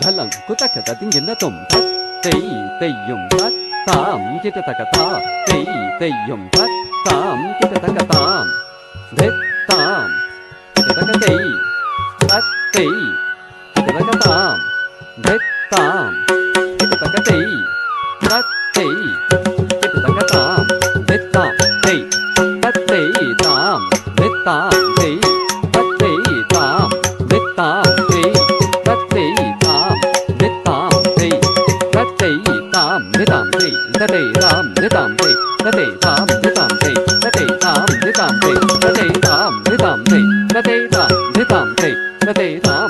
ధలం కుతకత దింగిన తుం తై తెయ్యం తత్ తాం కిట తకతా తై తెయ్యం తత్ తాం కిట తకతాం ధిత్ తాం కిట తకతై తత్ తై కిట తకతాం ధిత్ తాం కిట తకతై తత్ తై కిట తకతాం ధిత్ తాం తై తత్ తై తాం ధిత్ తాం తై తత్ తై తాం ధిత్ తాం తై తత్ తై తాం ధిత్ తాం తై తత్ తై తాం ధితాం తై తతై తాం ధితాం తై తతై తాం ధితాం తై తతై తాం ధితాం తై తతై తాం ధితాం తై తతై తాం ధితాం తై తతై తాం